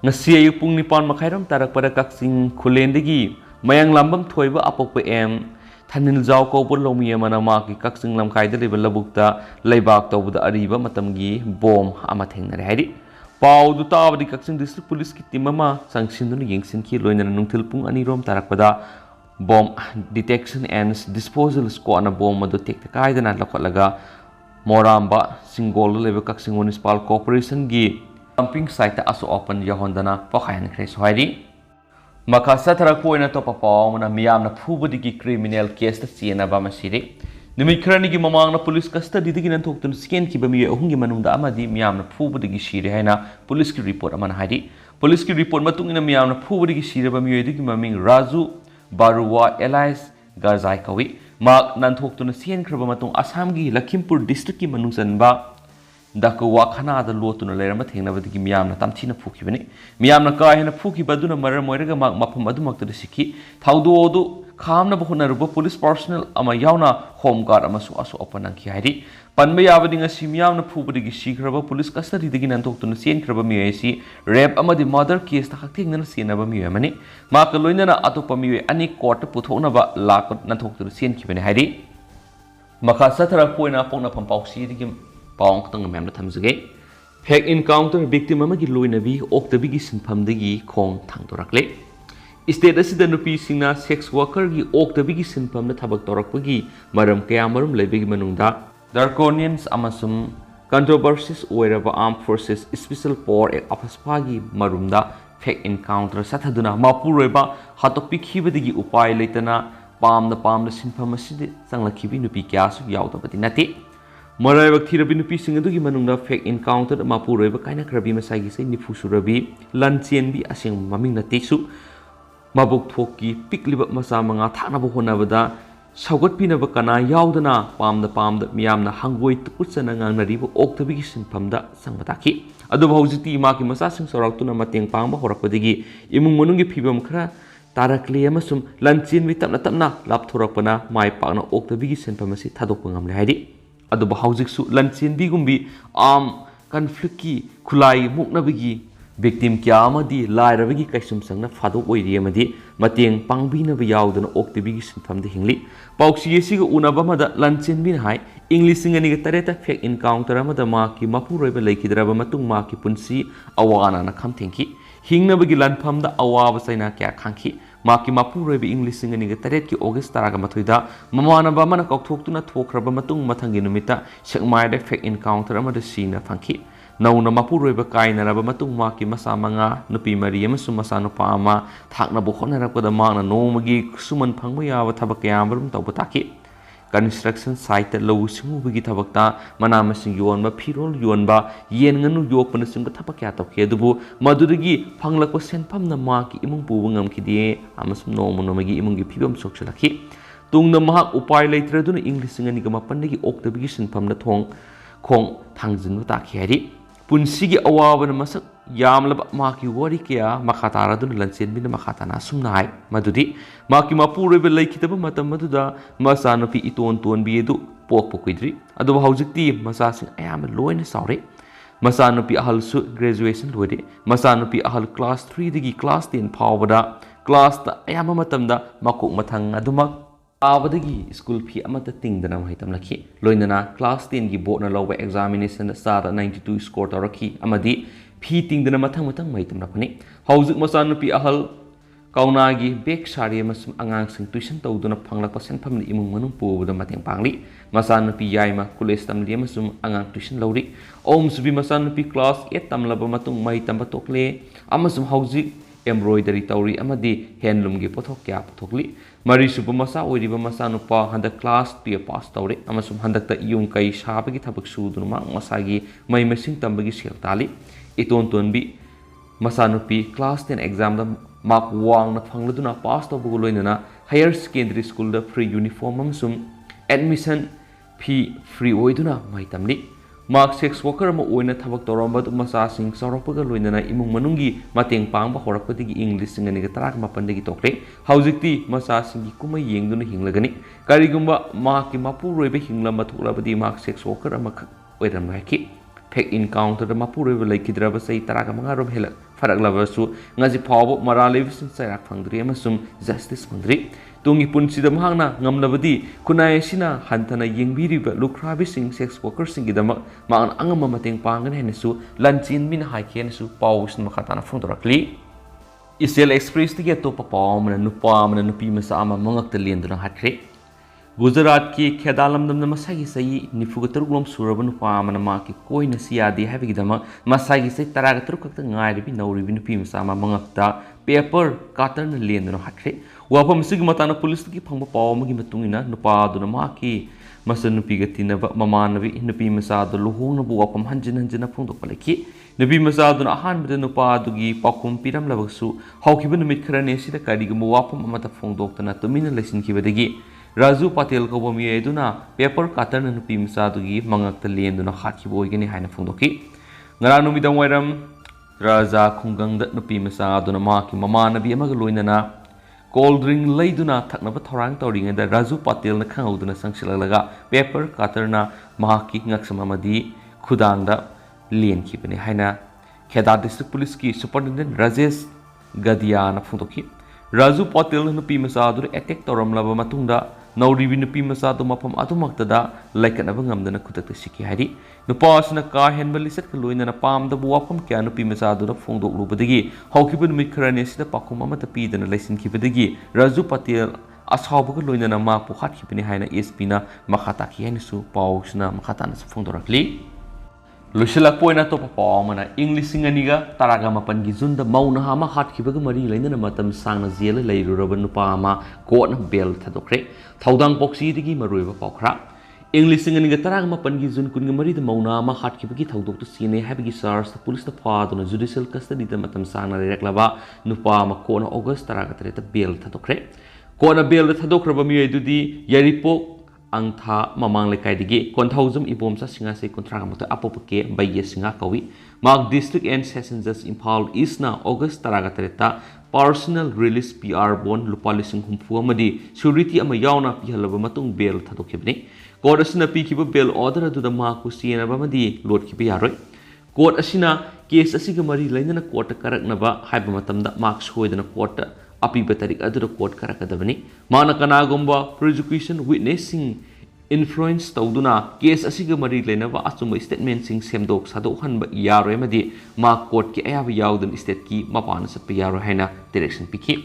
ꯉꯁꯤ ꯑꯌꯨꯛ ꯄꯨꯡ 9:30 ꯇꯥꯔꯛꯄꯗ ꯀꯛꯆꯤꯡ ꯈꯨꯂꯦꯟꯗꯒꯤ ꯃꯌꯥꯡꯂꯥꯝꯕꯝ ꯊꯣꯏꯕ ꯑꯄꯣꯛꯄ ꯑꯦꯝ ꯊꯅꯤꯜꯖꯥꯎ ꯀꯧꯕ ꯂꯧꯃꯤ ꯑꯃꯅ ꯃꯍꯥꯛꯀꯤ ꯀꯛꯆꯤꯡ ꯂꯝꯈꯥꯏꯗ ꯂꯩꯕ ꯂꯧꯕꯨꯛꯇ ꯂꯩꯕꯥꯛ ꯇꯧꯕꯗ ꯑꯔꯤꯕ ꯃꯇꯝꯒꯤ ꯕꯣꯝ ꯑꯃ ꯊꯦꯡꯅꯔꯦ ꯍꯥꯏꯔꯤ꯫ ꯄꯥꯎꯗꯨ ꯇꯥꯕꯗꯤ ꯀꯛꯆꯤꯡ ꯗꯤꯁꯇ꯭ꯔꯤꯛ ꯄꯨꯂꯤꯁꯀꯤ ꯇꯤꯝ ꯑꯃ ꯆꯪꯁꯤꯟꯗꯨꯅ ꯌꯦꯡꯁꯤꯟꯈꯤ꯫ ꯂꯣꯏꯅꯅ ꯅꯨꯡꯊꯤꯜ ꯄꯨꯡ 2 ꯇꯥꯔꯛꯄꯗ ꯕꯣꯝ ꯗꯤꯇꯦꯛꯁꯟ ꯑꯦꯟ ꯗꯤꯁꯄꯣꯖꯦꯜ ꯁ꯭ꯀ꯭ꯋꯥꯗꯅ ꯕꯣꯝ ꯑꯗꯨ ꯇꯦꯛꯇ ꯀꯥꯏꯗꯅ ꯂꯧꯈꯠꯂꯒ ꯃꯣꯔꯥꯝꯕ ꯆꯤꯡꯒꯣꯜꯗ ꯂꯩꯕ ꯀꯛꯆꯤꯡ ꯃ꯭ꯌꯨꯅꯤꯁꯤꯄꯥꯜ ꯀꯣꯔꯄꯣꯔꯦꯁꯟꯒꯤ ꯗꯝꯄꯤꯡ ꯁꯥꯏꯠꯇ ꯑꯁꯣꯛ ꯑꯄꯟ ꯌꯥꯎꯍꯟꯗꯅ ꯄꯣꯈꯥꯏꯍꯟꯈ꯭ꯔꯦꯁꯨ ꯍꯥꯏꯔꯤ꯫ ꯃꯈꯥ ꯆꯠꯊꯔꯛꯄ ꯑꯣꯏꯅ ꯑꯇꯣꯞꯄ ꯄꯥꯎ ꯑꯃꯅ ꯃꯤꯌꯥꯝꯅ ꯐꯨꯕꯗꯒꯤ ꯀ꯭ꯔꯤꯃꯤꯅꯦꯜ ꯀꯦꯁꯇ ꯆꯦꯟꯅꯕ ꯑꯃ ꯁꯤꯔꯦ꯫ ꯅꯨꯃꯤꯠ ꯈꯔꯅꯤꯒꯤ ꯃꯃꯥꯡꯗ ꯄꯨꯂꯤꯁ ꯀꯁꯇꯗꯤꯗꯒꯤ ꯅꯥꯟꯊꯣꯛꯇꯨꯅ ꯆꯦꯟꯈꯤꯕ ꯃꯤꯑꯣꯏ 3ꯒꯤ ꯃꯅꯨꯡꯗ ꯑꯃꯗꯤ ꯃꯤꯌꯥꯝꯅ ꯐꯨꯕꯗꯒꯤ ꯁꯤꯔꯦ ꯍꯥꯏꯅ ꯄꯨꯂꯤꯁꯀꯤ ꯔꯤꯄꯣꯔꯠ ꯑꯃꯅ ꯍꯥꯏꯔꯤ꯫ ꯄꯨꯂꯤꯁꯀꯤ ꯔꯤꯄꯣꯔꯠ ꯃꯇꯨꯡ ꯏꯟꯅ ꯃꯤꯌꯥꯝꯅ ꯐꯨꯕꯗꯒꯤ ꯁꯤꯔꯕ ꯃꯤꯑꯣꯏꯗꯨꯒꯤ ꯃꯃꯤꯡ ꯔꯥꯖꯨ ꯕꯥꯔꯨꯋꯥ ꯑꯦꯂꯥꯏꯁ ꯒꯖꯥꯏ ꯀꯧꯏ꯫ ꯃꯍꯥꯛ ꯅꯥꯟꯊꯣꯛꯇꯨꯅ ꯆꯦꯟꯈ꯭ꯔꯕ ꯃꯇꯨꯡ ꯑꯁꯥꯝꯒꯤ ꯂꯈꯤꯝꯄꯨꯔ ꯗꯤꯁꯇ꯭ꯔꯤꯛꯀꯤ ꯃꯅꯨꯡ ꯆꯟꯕ ꯗꯀꯋꯥ ꯈꯅꯥꯗ ꯂꯣꯠꯇꯨꯅ ꯂꯩꯔꯝꯕ ꯊꯦꯡꯅꯕꯗꯒꯤ ꯃꯤꯌꯥꯝꯅ ꯇꯝꯊꯤꯅ ꯐꯨꯈꯤꯕꯅꯤ꯫ ꯃꯤꯌꯥꯝꯅ ꯀꯥ ꯍꯦꯟꯅ ꯐꯨꯈꯤꯕ ꯑꯗꯨꯅ ꯃꯔꯝ ꯑꯣꯏꯔꯒ ꯃꯍꯥꯛ ꯃꯐꯝ ꯑꯗꯨꯃꯛꯇꯗ ꯁꯤꯈꯤ꯫ ꯊꯧꯗꯣꯛ ꯑꯗꯨ ꯈꯥꯝꯅꯕ ꯍꯣꯠꯅꯔꯨꯕ ꯄꯨꯂꯤꯁ ꯄꯥꯔꯁꯣꯅꯦꯜ ꯑꯃ ꯌꯥꯎꯅ ꯍꯣꯝ ꯒꯥꯔꯗ ꯑꯃꯁꯨ ꯑꯁꯣꯛ ꯑꯄꯟ ꯅꯪꯈꯤ ꯍꯥꯏꯔꯤ꯫ ꯄꯟꯕ ꯌꯥꯕꯗꯤ ꯉꯁꯤ ꯃꯤꯌꯥꯝꯅ ꯐꯨꯕꯗꯒꯤ ꯁꯤꯈ꯭ꯔꯕ ꯄꯨꯂꯤꯁ ꯀꯁꯇꯗꯤꯗꯒꯤ ꯅꯥꯟꯊꯣꯛꯇꯨꯅ ꯆꯦꯟꯈ꯭ꯔꯕ ꯃꯤꯑꯣꯏ ꯑꯁꯤ ꯔꯦꯞ ꯑꯃꯗꯤ ꯃꯔꯗꯔ ꯀꯦꯁꯇ ꯍꯛꯊꯦꯡꯅꯅ ꯆꯦꯟꯅꯕ ꯃꯤꯑꯣꯏ ꯑꯃꯅꯤ꯫ ꯃꯍꯥꯛꯀ ꯂꯣꯏꯅꯅ ꯑꯇꯣꯞꯄ ꯃꯤꯑꯣꯏ 2 ꯀꯣꯔꯠꯇ ꯄꯨꯊꯣꯛꯅꯕ ꯂꯥꯛꯄ ꯅꯥꯟꯊꯣꯛꯇꯨꯅ ꯆꯦꯟꯈꯤꯕꯅꯤ ꯍꯥꯏꯔꯤ꯫ ꯃꯈꯥ ꯆꯠꯊꯔꯛꯄ ꯑꯣꯏꯅ ꯄꯣꯛꯅꯐꯝ ꯄꯥꯎꯆꯦꯗꯒꯤ ꯄꯥꯎ ꯑꯃꯈꯛꯇꯪ ꯃꯌꯥꯝꯗ ꯊꯝꯖꯒꯦ꯫ ꯐꯦꯛ ꯏꯟꯀꯥꯎꯟꯇꯔ ꯚꯤꯛꯇꯤꯝ ꯑꯃꯒꯤ ꯂꯣꯏꯅꯕꯤ ꯑꯣꯛꯇꯕꯤꯒꯤ ꯁꯤꯟꯐꯝꯗꯒꯤ ꯈꯣꯡ ꯊꯥꯡꯗꯣꯔꯛꯂꯦ꯫ ꯏꯁꯇꯦꯠ ꯑꯁꯤꯗ ꯅꯨꯄꯤꯁꯤꯡꯅ ꯁꯦꯛꯁ ꯋꯥꯔꯀꯔꯒꯤ ꯑꯣꯛꯇꯕꯤꯒꯤ ꯁꯤꯟꯐꯝꯗ ꯊꯕꯛ ꯇꯧꯔꯛꯄꯒꯤ ꯃꯔꯝ ꯀꯌꯥꯃꯔꯨꯝ ꯂꯩꯕꯒꯤ ꯃꯅꯨꯡꯗ ꯗ꯭ꯔꯀꯣꯅꯤꯌꯟꯁ ꯑꯃꯁꯨꯡ ꯀꯟꯇ꯭ꯔꯣꯚꯔꯁꯤꯁ ꯑꯣꯏꯔꯕ ꯑꯥꯔꯝ ꯐꯣꯔꯁꯦꯁ ꯁ꯭ꯄꯦꯁꯤꯌꯦꯜ ꯄꯥꯋꯔ ꯑꯦꯛ ꯑꯐꯁꯄꯥꯒꯤ ꯃꯔꯨꯝꯗ ꯐꯦꯛ ꯏꯟꯀꯥꯎꯟꯇꯔ ꯆꯠꯊꯗꯨꯅ ꯃꯄꯨꯔꯣꯏꯕ ꯍꯥꯠꯇꯣꯛꯄꯤꯈꯤꯕꯗꯒꯤ ꯎꯄꯥꯏ ꯂꯩꯇꯅ ꯄꯥꯝꯅ ꯁꯤꯟꯐꯝ ꯑꯁꯤꯗ ꯆꯪꯂꯛꯈꯤꯕ ꯅꯨꯄꯤ ꯀꯌꯥꯁꯨ ꯌꯥꯎꯗꯕꯗꯤ ꯅꯠꯇꯦ꯫ ꯃꯔꯥꯏꯕꯛ ꯊꯤꯔꯕꯤ ꯅꯨꯄꯤꯁꯤꯡ ꯑꯗꯨꯒꯤ ꯃꯅꯨꯡꯗ ꯐꯦꯛ ꯏꯟꯀꯥꯎꯟꯇꯔꯗ ꯃꯄꯨꯔꯣꯏꯕ ꯀꯥꯏꯅꯈ꯭ꯔꯕꯤ ꯃꯁꯥꯒꯤ ꯆꯍꯤ 90 ꯁꯨꯔꯕꯤ ꯂꯟꯆꯦꯟꯕꯤ ꯑꯁꯦꯡꯕ ꯃꯃꯤꯡ ꯅꯠꯇꯦꯁꯨ ꯃꯕꯨꯛ ꯊꯣꯛꯀꯤ ꯄꯤꯛꯂꯤꯕ ꯃꯆꯥ 5 ꯊꯥꯛꯅꯕ ꯍꯣꯠꯅꯕꯗ ꯁꯧꯒꯠꯄꯤꯅꯕ ꯀꯅꯥ ꯌꯥꯎꯗꯅ ꯄꯥꯝꯗ ꯃꯤꯌꯥꯝꯅ ꯍꯪꯒꯣꯏ ꯇꯨꯀꯠꯆꯅ ꯉꯥꯡꯅꯔꯤꯕ ꯑꯣꯛꯇꯕꯤꯒꯤ ꯁꯤꯟꯐꯝꯗ ꯆꯪꯕ ꯇꯥꯈꯤ꯫ ꯑꯗꯨꯕꯨ ꯍꯧꯖꯤꯛꯇꯤ ꯃꯍꯥꯛꯀꯤ ꯃꯆꯥꯁꯤꯡ ꯆꯥꯎꯔꯛꯇꯨꯅ ꯃꯇꯦꯡ ꯄꯥꯡꯕ ꯍꯧꯔꯛꯄꯗꯒꯤ ꯏꯃꯨꯡ ꯃꯅꯨꯡꯒꯤ ꯐꯤꯕꯝ ꯈꯔ ꯇꯥꯔꯛꯂꯦ ꯑꯃꯁꯨꯡ ꯂꯟꯆꯦꯟꯕꯤ ꯇꯞꯅ ꯂꯥꯞꯊꯣꯔꯛꯄꯅ ꯃꯥꯏ ꯄꯥꯛꯅ ꯑꯣꯛꯇꯕꯤꯒꯤ ꯁꯤꯟꯐꯝ ꯑꯁꯤ ꯊꯥꯗꯣꯛꯄ ꯉꯝꯂꯦ ꯍꯥꯏꯔꯤ꯫ ꯑꯗꯨꯕꯨ ꯍꯧꯖꯤꯛꯁꯨ ꯂꯟꯆꯦꯟꯕꯤꯒꯨꯝꯕꯤ ꯑꯥꯔꯝ ꯀꯟꯐ꯭ꯂꯤꯛꯀꯤ ꯈꯨꯠꯂꯥꯏ ꯃꯨꯛꯅꯕꯒꯤ ꯚꯤꯛꯇꯤꯝ ꯀꯌꯥ ꯑꯃꯗꯤ ꯂꯥꯏꯔꯕꯒꯤ ꯀꯩꯁꯨꯝ ꯁꯪꯅ ꯐꯥꯗꯣꯛ ꯑꯣꯏꯔꯤ ꯑꯃꯗꯤ ꯃꯇꯦꯡ ꯄꯥꯡꯕꯤꯅꯕ ꯌꯥꯎꯗꯅ ꯑꯣꯛꯇꯕꯤꯒꯤ ꯁꯤꯟꯐꯝꯗ ꯍꯤꯡꯂꯤ꯫ ꯄꯥꯎꯆꯦ ꯑꯁꯤꯒ ꯎꯅꯕ ꯑꯃꯗ ꯂꯟꯆꯦꯟꯕꯤꯅ ꯍꯥꯏ ꯏꯪ 2008ꯗ ꯐꯦꯛ ꯏꯟꯀꯥꯎꯟꯇꯔ ꯑꯃꯗ ꯃꯍꯥꯛꯀꯤ ꯃꯄꯨꯔꯣꯏꯕ ꯂꯩꯈꯤꯗ꯭ꯔꯕ ꯃꯇꯨꯡ ꯃꯍꯥꯛꯀꯤ ꯄꯨꯟꯁꯤ ꯑꯋꯥ ꯑꯅꯥꯅ ꯈꯝ ꯊꯦꯡꯈꯤ꯫ ꯍꯤꯡꯅꯕꯒꯤ ꯂꯥꯟꯐꯝꯗ ꯑꯋꯥꯕ ꯆꯩꯅꯥ ꯀꯌా ꯈꯥꯡꯈꯤ꯫ ꯃꯍꯥꯛꯀꯤ ꯃꯄꯨꯔꯣꯏꯕ ꯏꯪ 2008ꯒꯤ ꯑꯣꯒꯁꯠ 18ꯗ ꯃꯃꯥꯟꯅꯕ ꯑꯃꯅ ꯀꯥꯎꯊꯣꯛꯇꯨꯅ ꯊꯣꯛꯈ꯭ꯔꯕ ꯃꯇꯨꯡ ꯃꯊꯪꯒꯤ ꯅꯨꯃꯤꯠꯇ ꯁꯦꯛꯃꯥꯏꯗ ꯐꯦꯛ ꯏꯟꯀꯥꯎꯟꯇꯔ ꯑꯃꯗ ꯁꯤꯅ ꯐꯪꯈꯤ꯫ ꯅꯧꯅ ꯃꯄꯨꯔꯣꯏꯕ ꯀꯥꯏꯅꯔꯕ ꯃꯇꯨꯡ ꯃꯍꯥꯛꯀꯤ ꯃꯆꯥ 5, ꯅꯨꯄꯤ 4 ꯑꯃꯁꯨꯡ ꯃꯆꯥꯅꯨꯄꯥ 1 ꯊꯥꯛꯅꯕ ꯍꯣꯠꯅꯔꯛꯄꯗ ꯃꯍꯥꯛꯅ ꯅꯣꯡꯃꯒꯤ ꯈꯨꯠꯁꯨꯃꯟ ꯐꯪꯕ ꯌꯥꯕ ꯊꯕꯛ ꯀꯌꯥꯃꯔꯨꯝ ꯇꯧꯕ ꯇꯥꯈꯤ꯫ ꯀꯟꯁꯇ꯭ꯔꯛꯁꯟ ꯁꯥꯏꯠꯇ ꯂꯧꯎ ꯁꯤꯡꯎꯕꯒꯤ ꯊꯕꯛꯇ ꯃꯅꯥ ꯃꯁꯤꯡ ꯌꯣꯟꯕ, ꯐꯤꯔꯣꯜ ꯌꯣꯟꯕ, ꯌꯦꯟ ꯉꯥꯅꯨ ꯌꯣꯛꯄꯅꯆꯤꯡꯕ ꯊꯕꯛ ꯀꯌꯥ ꯇꯧꯈꯤ꯫ ꯑꯗꯨꯕꯨ ꯃꯗꯨꯗꯒꯤ ꯐꯪꯂꯛꯄ ꯁꯦꯟꯐꯝꯅ ꯃꯍꯥꯛꯀꯤ ꯏꯃꯨꯡ ꯄꯨꯕ ꯉꯝꯈꯤꯗꯦ ꯑꯃꯁꯨꯡ ꯅꯣꯡꯃꯒꯤ ꯏꯃꯨꯡꯒꯤ ꯐꯤꯕꯝ ꯁꯣꯛꯆꯤꯜꯂꯛꯈꯤ꯫ ꯇꯨꯡꯗ ꯃꯍꯥꯛ ꯎꯄꯥꯏ ꯂꯩꯇ꯭ꯔꯗꯨꯅ ꯏꯪ 2008ꯗꯒꯤ ꯑꯣꯛꯇꯕꯤꯒꯤ ꯁꯤꯟꯐꯝꯗ ꯈꯣꯡ ꯊꯥꯡꯖꯤꯟꯕ ꯇꯥꯈꯤ ꯍꯥꯏꯔꯤ꯫ ꯄꯨꯟꯁꯤꯒꯤ ꯑꯋꯥꯕꯅ ꯃꯁꯛ ꯌꯥꯝꯂꯕ ꯃꯍꯥꯛꯀꯤ ꯋꯥꯔꯤ ꯀꯌꯥ ꯃꯈꯥ ꯇꯥꯔꯗꯨꯅ ꯂꯟꯆꯦꯟꯕꯤꯅ ꯃꯈꯥ ꯇꯥꯅ ꯑꯁꯨꯝꯅ ꯍꯥꯏ ꯃꯗꯨꯗꯤ ꯃꯍꯥꯛꯀꯤ ꯃꯄꯨꯔꯣꯏꯕ ꯂꯩꯈꯤꯗꯕ ꯃꯇꯝ ꯑꯗꯨꯗ ꯃꯆꯥꯅꯨꯄꯤ ꯏꯇꯣꯟ ꯇꯣꯟꯕꯤ ꯑꯗꯨ ꯄꯣꯛꯄ ꯀꯨꯏꯗ꯭ꯔꯤ꯫ ꯑꯗꯨꯕꯨ ꯍꯧꯖꯤꯛꯇꯤ ꯃꯆꯥꯁꯤꯡ ꯑꯌꯥꯝꯕ ꯂꯣꯏꯅ ꯆꯥꯎꯔꯦ꯫ ꯃꯆꯥꯅꯨꯄꯤ ꯑꯍꯜꯁꯨ ꯒ꯭ꯔꯦꯖꯨꯑꯦꯁꯟ ꯂꯣꯏꯔꯦ꯫ ꯃꯆꯥꯅꯨꯄꯤ ꯑꯍꯜ ꯀ꯭ꯂꯥꯁ 3ꯗꯒꯤ ꯀ꯭ꯂꯥꯁ 10 ꯐꯥꯎꯕꯗ ꯀ꯭ꯂꯥꯁꯇ ꯑꯌꯥꯝꯕ ꯃꯇꯝꯗ ꯃꯀꯣꯛ ꯃꯊꯪ ꯑꯗꯨꯃꯛ ꯇꯥꯕꯗꯒꯤ ꯁ꯭ꯀꯨꯜ ꯐꯤ ꯑꯃꯠꯇ ꯇꯤꯡꯗꯅ ꯃꯍꯩ ꯇꯝꯂꯛꯈꯤ꯫ ꯂꯣꯏꯅꯅ ꯀ꯭ꯂꯥꯁ 10ꯒꯤ ꯕꯣꯔꯗꯅ ꯂꯧꯕ ꯑꯦꯛꯖꯥꯃꯤꯅꯦꯁꯟꯗ ꯆꯥꯗ 92 ꯁ꯭ꯀꯣꯔ ꯇꯧꯔꯛꯈꯤ ꯑꯃꯗꯤ ꯐꯤ ꯇꯤꯡꯗꯅ ꯃꯊꯪ ꯃꯍꯩ ꯇꯝꯂꯛꯄꯅꯤ꯫ ꯍꯧꯖꯤꯛ ꯃꯆꯥꯅꯨꯄꯤ ꯑꯍꯜ Kaunagi bek sari amasum angangsing tuition tawduna phanglakpa senphamni imung manung pubuda mateng pangli masanupi yaima college tamli amasum angang tuition lawri om subi masanupi class 8 tamlaba matung mai tamba tokle amasum hauji embroidery tawri amadi handloom gi pothok kya pothokli mari subu masa oiriba masanupa handa class 12 pass tawre amasum handakta yung kai sabagi thabak suduna masagi mai masing tambagi sel tali iton tonbi masanupi class 10 exam da mark wang na phangladuna pass to buguloinana higher secondary school da free uniform amsum admission fee free oiduna mai tamli mark sex worker ma oina thabak toramba du masa sing saropaga loinana imung manungi mateng pangba horakpadigi english singani ga tarak mapandagi tokre haujikti masa singi kuma yengduna hinglagani karigumba mark ki mapu roibe hinglamba thuklabadi mark sex worker amakha oiram raiki fake encounter da mapu roibe laikidraba sai taraga manga rom hela farak labasu ngaji phawo maralevisin sairak phangdri amasum justice phangdri tungi punsida mahangna ngamlabadi kunai sina hantana yengbiriba lukrabi sing sex worker sing gidama maan angama mateng pangan henesu lanchin min haikhen su pawus makhatana phongdorakli isel express tige to papawmana nupa mana nupi masa ama mangakta lenduna hatkhre Gujarat ki Khedalam dam masagi sai nifuga taruglom suraba nupa mana ma ki Koinasi adi habigi dama masagi sai taraga taruk kakta ngai ribi nauri bi nupi masa ama mangakta paper cutter na lenduna hatkhre wapam sigi matana police ki phangba pawmagi matungina nupa duna ma ki masa nupi ga tinaba mamanabi nupi masa do luhung na bu wapam hanjin hanjina phongdok palaki nupi masa duna ahan bida nupa dugi pakum piram labaksu hawkiba numit kharane sida kariga mu wapam amata phongdok tana tumina lesin kibadagi Raju Patel ko bumi eduna paper cutter na nupi misatugi mangakta lenduna hatki boy gani haina phongdoki ngara numidang wairam raja khunggang da nupi misaduna ma ki mama nabi amaga loinana cold drink leiduna thaknaba thorang tawringa da Raju Patel na khangauduna sangsilalaga paper cutter na ma ki ngaksama madi khudang da len khipani haina Kheda district police ki superintendent Rajesh Gadia na phongdoki Raju Patel na nupi misadu attack tawramlaba matungda Nauribi nupi masado mapam atumaktada laikanaba ngamdana kutakta siki hari nupasna ka henbali set kaloina na pamda buwapam kya nupi masado na phongdok lubadagi hawkiba numit kharane sida pakum amata pidana laisin khibadagi Raju Patel ashabuga loina na ma pukhat khipani haina SP na makhata ki hanisu pawsna makhata na phongdorakli Lusilak poina to papawmana English singaniga taraga mapan gi junda mauna hama hatkibaga mari lainana matam sangna jela leiruraba nupa ama court bel thadokre thaudang poksi digi maruiba pawkhra English singaniga taraga mapan gi jun kunga mari da mauna ama hatkibagi thaudok to sine habigi SARS the police the phaduna judicial custody da matam sangna reklaba nupa ama court August taraga tare ta bel thadokre court bel thadokraba mi edudi yaripok angtha mamang lekai digi konthaujum ibomsa singase kontraga moto apopake baye singa kawi mark district and session judge Imphal East na August taraga tareta personal release PR bond lupa lising humfu amadi security ama yauna pihalaba matung bail thadokibni court asina pikiba bail order adu da ma ku siena bamadi load kibi yaroi court asina case asiga mari lainana court karaknaba haiba matamda marks hoidana court apiba tarik adura court karakadabani mana kanagumba prosecution witnessing influence tawduna case asiga mari lenaba achuma statement sing semdok sadok hanba yaroi amadi ma court ki ayaba yawdan state ki mapana satpa yaroi haina direction piki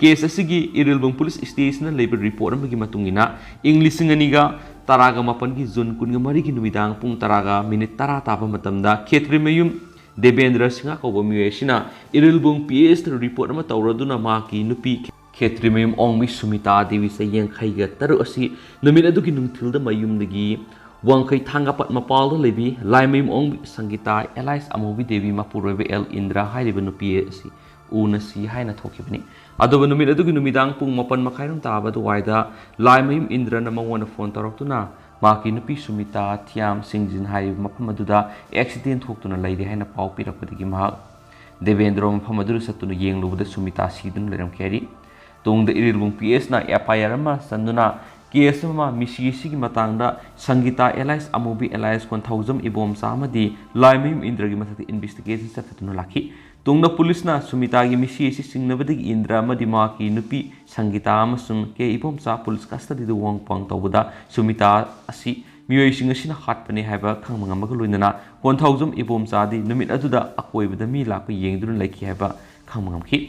case asigi irilbung police station labor report amagi matungina English singaniga taraga mapan ki zone kunga mari ki numidang pung taraga minute tara tapa matamda khetri mayum Debendra Singha ko sina irilbung PS report ama tawraduna ma ki nupi khetrimem ongmi Sumita Devi sa yengkhaiga taru asi namit aduki nungthilda mayumdagi wangkai thanga pat mapal da lebi laimem ongmi Sangita Elias Amobi Devi mapurobe El Indra hairiba nupi asi unasi haina thokibani adoba namit aduki numidang pung mapan makhairum taba du waida laimem Indra na mangwana phone taraktuna Maki nupi Sumita Thiam Singjin hai mapamaduda accident hoktuna laide haina pau pirakpadagi mahak Devendra mapamaduru satuna yenglubada Sumita sidun leram keri tungda irilbung PS na FIR ma sanduna case ma misi sigi matangda Sangita Elias Amobi Elias 1000 ibom samadi laimim Indragi mathati investigation sathatuna laki tungna police na Sumita gi misi si singnabadagi Indra madi ma ki nupi Sangita amasung ke ibom sa police custody du wang pang tawbada Sumita asi miyoi singasina hatpani haiba khangmanga magaloinana 1000 ibom sa di numit aduda akoibada mi lakpa yengdurun laiki haiba khangmangam ki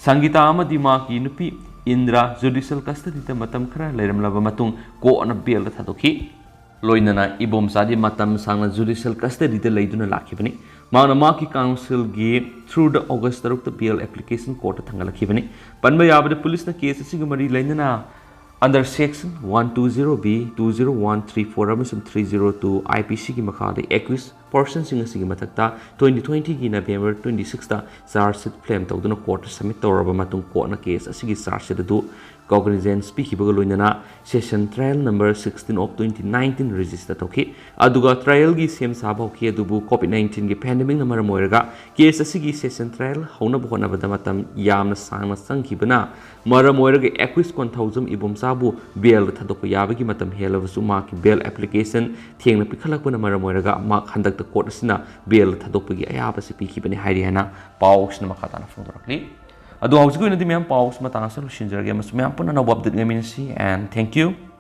Sangita amadi maki nupi Indra judicial custody ta matam khara leiramlaba matung ko na bail thadokhi loinana ibom sadi matam sangna judicial custody ta leiduna lakhibani mauna maki council gi through the August taruk ta bail application court thangalakhibani panba yabade police na case asiga mari leindana under section 120B 20134 amasum 302 IPC ki makhada 21 person sing asigi mathakta 2020 ki November 26 ta charge sheet claim tawduna court submit tawraba matung court na case asigi charge sheet adu cognizance pikibaga loinana session trial number 16 of 2019 register toki aduga trial gi sem saba ki adubu COVID-19 gi pandemic na maram oiraga case asigi session trial hauna bhona badamatam yamna sangna sangkhibana maram oiraga 21,000 ibom sabu bail thadok yabagi matam helabasu ma ki bail application thengna pikhalakpana maram oiraga ma khandak ta court asina bail thadokpagi ayaba se pikibani hairi hana paus na makatana phondorakli adu hausiku inadi mem paus matanga solution jarage mas mem puna na update ngaminasi and thank you.